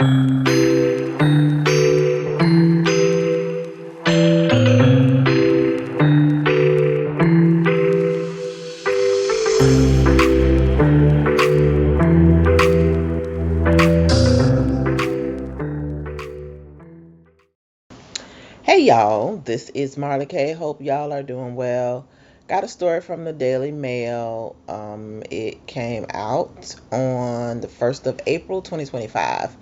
Hey y'all, this is Marla K. Hope y'all are doing well. Got a story from the Daily Mail. It came out on the 1st of April 2025.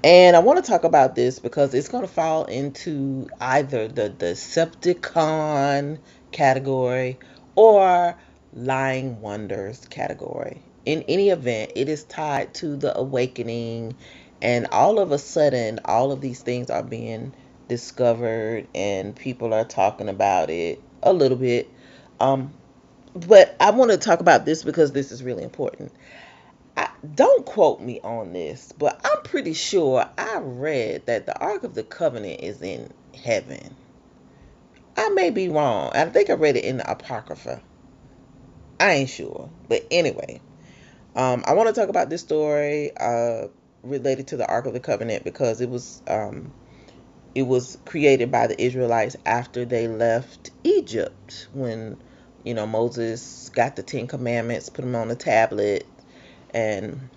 And I want to talk about this because it's going to fall into either the Decepticon category or Lying Wonders category. In any event, it is tied to the awakening, and all of a sudden, all of these things are being discovered, and people are talking about it a little bit. Um, but I want to talk about this because this is really important. Don't quote me on this, but I'm pretty sure I read that the Ark of the Covenant is in heaven. I may be wrong. I think I read it in the Apocrypha. I ain't sure. But anyway, I want to talk about this story related to the Ark of the Covenant because it was created by the Israelites after they left Egypt when Moses got the 10 Commandments, put them on the tablet, and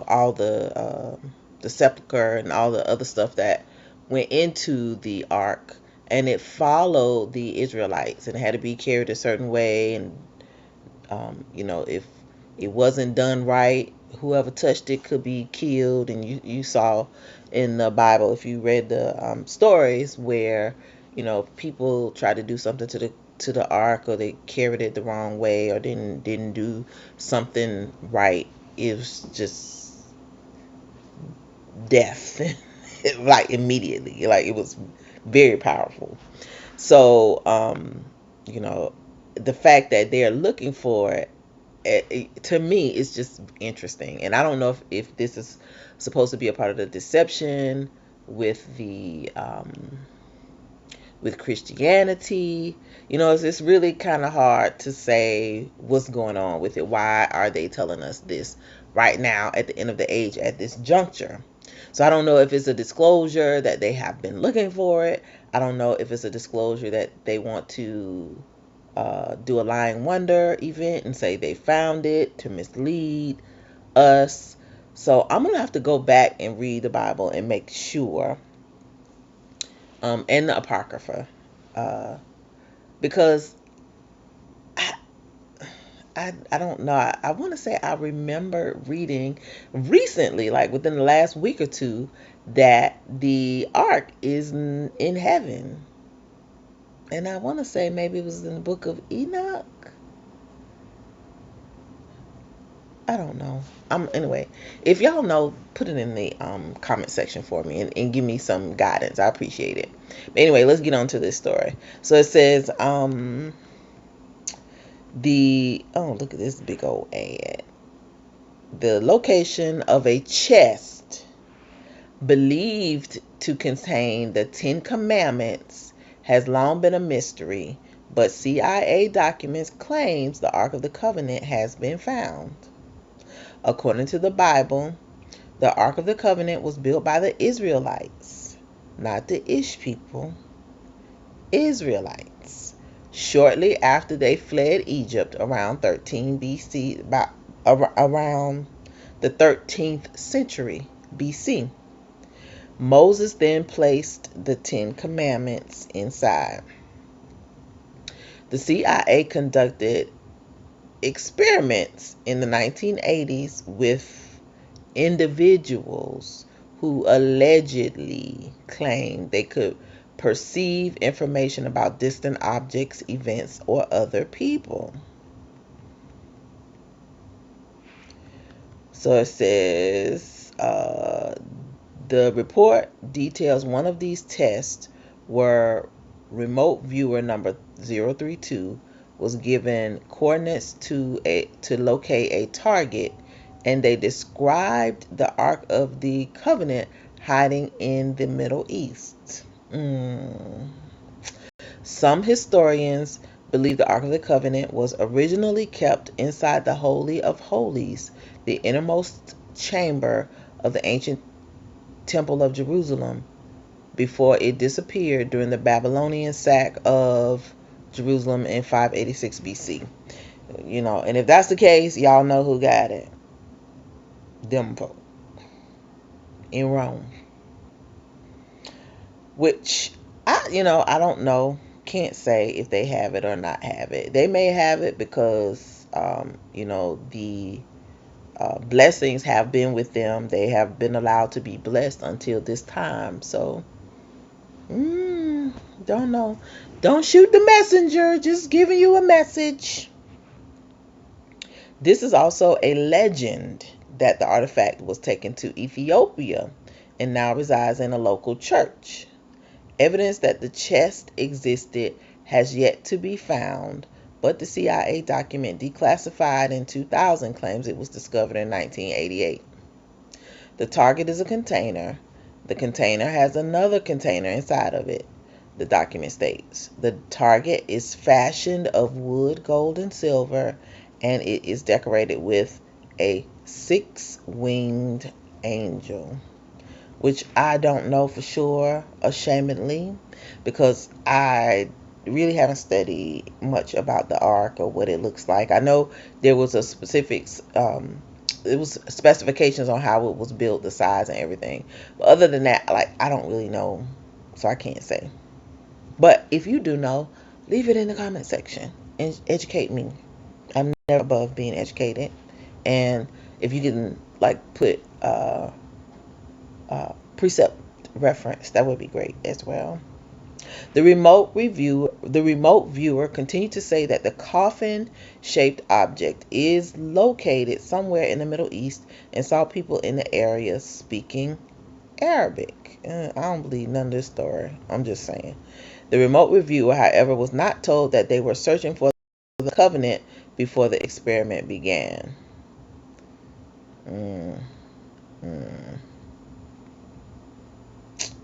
all the sepulcher and all the other stuff that went into the ark, and it followed the Israelites and it had to be carried a certain way, and if it wasn't done right, whoever touched it could be killed. And you saw in the Bible, if you read the stories where people tried to do something to the ark, or they carried it the wrong way, or didn't do something right, it was just death. Like immediately, like it was very powerful. So you know the fact that they're looking for it, to me, it's just interesting. And I don't know if this is supposed to be a part of the deception with the with Christianity. It's really kind of hard to say what's going on with it. Why are they telling us this right now at the end of the age, at this juncture? So I don't know if it's a disclosure that they have been looking for it. I don't know if it's a disclosure that they want to do a lying wonder event and say they found it to mislead us. So I'm gonna have to go back and read the Bible and make sure, and the Apocrypha, uh, because I, I don't know. I want to say I remember reading recently, like within the last week or two, that the ark is in heaven. And I want to say maybe it was in the book of Enoch. I don't know. Anyway, if y'all know, put it in the comment section for me, and give me some guidance. I appreciate it. But anyway, let's get on to this story. So it says the oh, look at this big old ad. The location of a chest believed to contain the 10 Commandments has long been a mystery, but CIA documents claims the Ark of the Covenant has been found. According to the Bible, the Ark of the Covenant was built by the Israelites, not the Ish people, Israelites, shortly after they fled Egypt around 13 BC, around the 13th century BC. Moses then placed the 10 Commandments inside. The CIA conducted experiments in the 1980s with individuals who allegedly claimed they could perceive information about distant objects, events, or other people. So it says the report details one of these tests where remote viewer number 032 was given coordinates to locate a target, and they described the Ark of the Covenant hiding in the Middle East. Some historians believe the Ark of the Covenant was originally kept inside the Holy of Holies, the innermost chamber of the ancient Temple of Jerusalem before it disappeared during the Babylonian sack of Jerusalem in 586 BC. And if that's the case, y'all know who got it. Them folk in Rome. Which I don't know. Can't say if they have it or not have it. They may have it because the blessings have been with them. They have been allowed to be blessed until this time. So, don't know. Don't shoot the messenger. Just giving you a message. This is also a legend that the artifact was taken to Ethiopia and now resides in a local church. Evidence that the chest existed has yet to be found, but the CIA document declassified in 2000 claims it was discovered in 1988. The target is a container. The container has another container inside of it. The document states the target is fashioned of wood, gold, and silver, and it is decorated with a 6-winged angel, which I don't know for sure, ashamedly, because I really haven't studied much about the ark or what it looks like. I know there was a specifics, it was specifications on how it was built, the size and everything. But other than that, I don't really know, so I can't say. But if you do know, leave it in the comment section and educate me. I'm never above being educated. And if you can put precept reference, that would be great as well. The remote viewer continued to say that the coffin-shaped object is located somewhere in the Middle East and saw people in the area speaking Arabic. I don't believe none of this story. I'm just saying. The remote reviewer, however, was not told that they were searching for the covenant before the experiment began.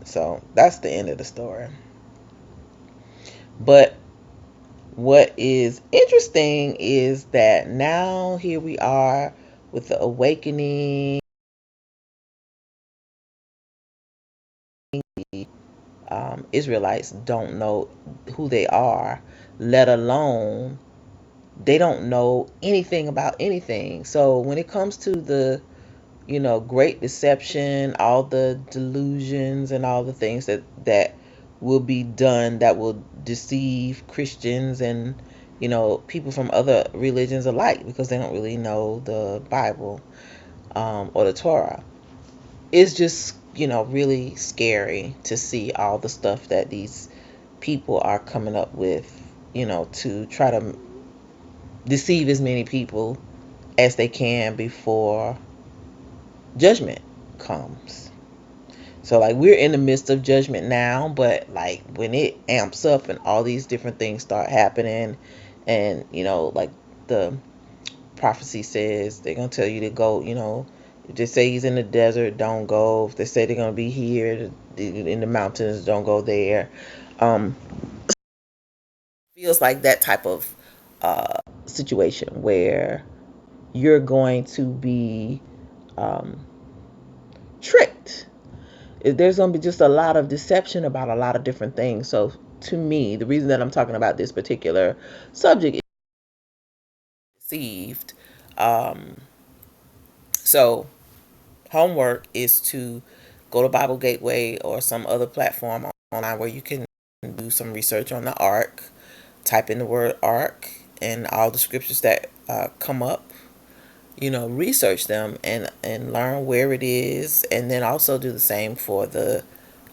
So that's the end of the story. But what is interesting is that now here we are with the awakening. Israelites don't know who they are, let alone they don't know anything about anything. So when it comes to the great deception, all the delusions and all the things that will be done that will deceive Christians and people from other religions alike, because they don't really know the Bible or the Torah. It's just really scary to see all the stuff that these people are coming up with, to try to deceive as many people as they can before judgment comes. So we're in the midst of judgment now, but when it amps up and all these different things start happening, and the prophecy says they're gonna tell you to go, if they say he's in the desert, don't go. If they say they're gonna be here in the mountains, don't go there. Feels like that type of situation where you're going to be tricked. There's going to be just a lot of deception about a lot of different things. So to me, the reason that I'm talking about this particular subject is deceived. So homework is to go to Bible Gateway or some other platform online where you can do some research on the ark. Type in the word ark and all the scriptures that come up. Research them and learn where it is, and then also do the same for the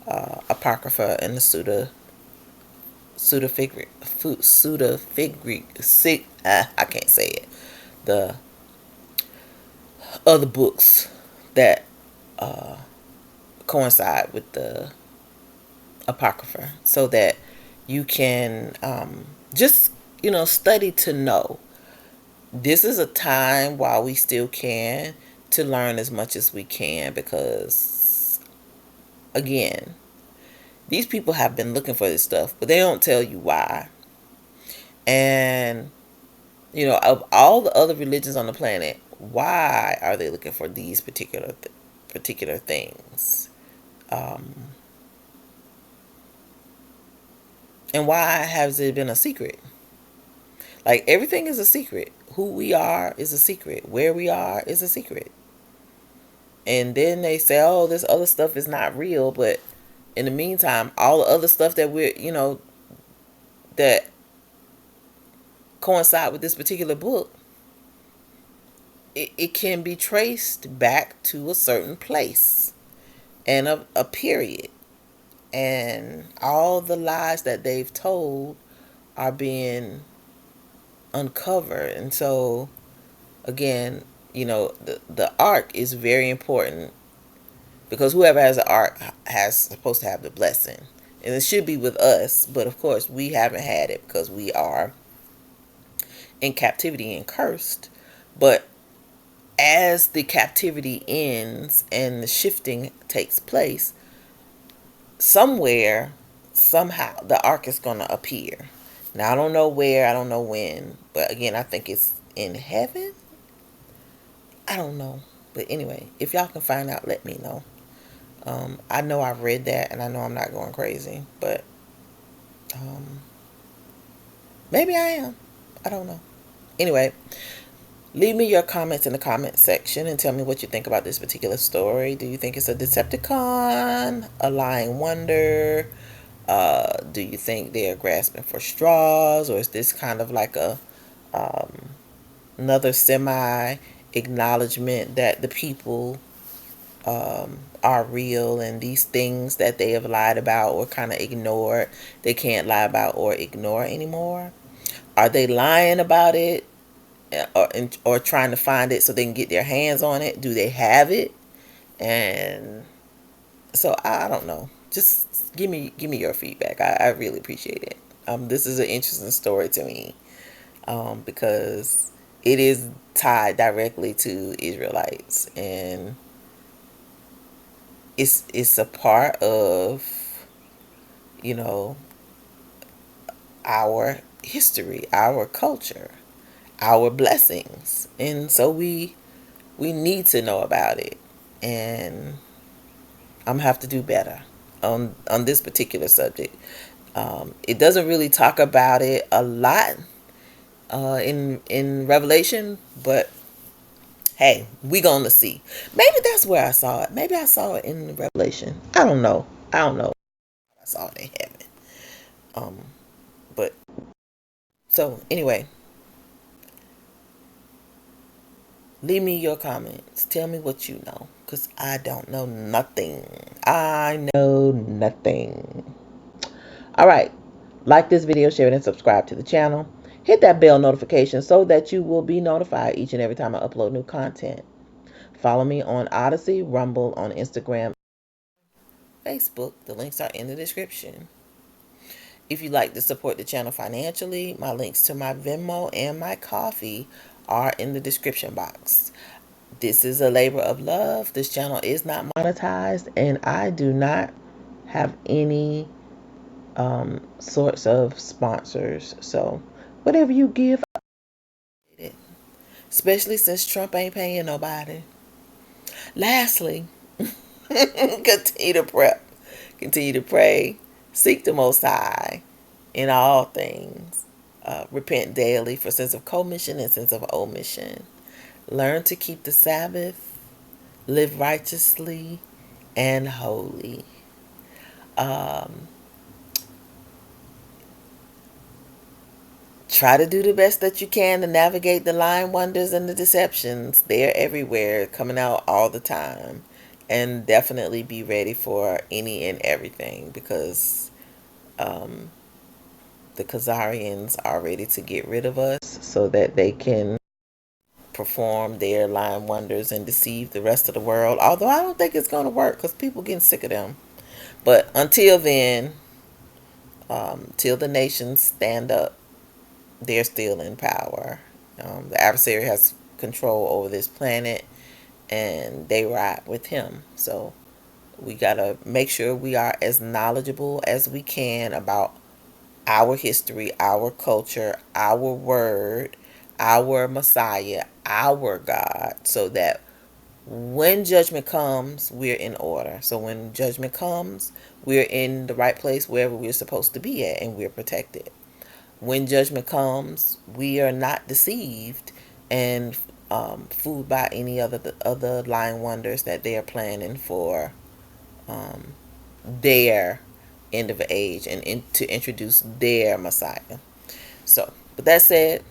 Apocrypha and the I can't say it. The other books that coincide with the Apocrypha, so that you can just study to know. This is a time while we still can to learn as much as we can, because again, these people have been looking for this stuff, but they don't tell you why. And of all the other religions on the planet, why are they looking for these particular particular things. Um, and why has it been a secret? Like, everything is a secret. Who we are is a secret. Where we are is a secret. And then they say, oh, this other stuff is not real. But in the meantime, all the other stuff that that coincide with this particular book, it can be traced back to a certain place and a period. And all the lies that they've told are being uncovered. And so, again, the ark is very important, because whoever has an ark has supposed to have the blessing. And it should be with us, but of course we haven't had it because we are in captivity and cursed. But as the captivity ends and the shifting takes place, somewhere, somehow, the ark is going to appear. Now, I don't know where, I don't know when, but again, I think it's in heaven. I don't know. But anyway, if y'all can find out, let me know. I know I've read that, and I know I'm not going crazy, but um, maybe I am. I don't know. Anyway, leave me your comments in the comment section and tell me what you think about this particular story. Do you think it's a Decepticon, a lying wonder? Do you think they're grasping for straws, or is this kind of like a um, another semi acknowledgement that the people are real, and these things that they have lied about or kind of ignored, they can't lie about or ignore anymore? Are they lying about it, or trying to find it so they can get their hands on it? Do they have it? And so I don't know. Just give me your feedback. I really appreciate it. This is an interesting story to me, because it is tied directly to Israelites, and it's a part of you know our history, our culture, our blessings, and so we need to know about it. And I'm gonna have to do better on this particular subject. It doesn't really talk about it a lot in Revelation, but hey, we gonna see. Maybe that's where I saw it. Maybe I saw it in Revelation. I don't know. I don't know. I saw it in heaven. Um, but so anyway, leave me your comments. Tell me what you know, cause I don't know nothing. I know nothing. All right. Like this video, share it, and subscribe to the channel. Hit that bell notification so that you will be notified each and every time I upload new content. Follow me on Odyssey, Rumble, on Instagram, Facebook. The links are in the description. If you'd like to support the channel financially, my links to my Venmo and my coffee are in the description box. This is a labor of love. This channel is not monetized, and I do not have any sorts of sponsors. So whatever you give, especially since Trump ain't paying nobody. Lastly, continue to prep, continue to pray, seek the Most High in all things. Repent daily for sins of commission and sins of omission. Learn to keep the Sabbath, live righteously and holy. Um, Try to do the best that you can to navigate the lying wonders and the deceptions. They're everywhere, coming out all the time. And definitely be ready for any and everything, because um, the Khazarians are ready to get rid of us so that they can perform their lying wonders and deceive the rest of the world. Although I don't think it's going to work, because people getting sick of them. But until then, till the nations stand up, they're still in power. The adversary has control over this planet, and they ride with him. So we got to make sure we are as knowledgeable as we can about our history, our culture, our word, our Messiah, our God, so that When judgment comes, we're in order. So when judgment comes, we're in the right place wherever we're supposed to be at, and we're protected. When judgment comes, we are not deceived and fooled by any other lying wonders that they are planning for their end of age and to introduce their Messiah. So, with that said,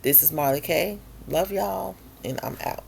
this is Marley K. Love y'all, and I'm out.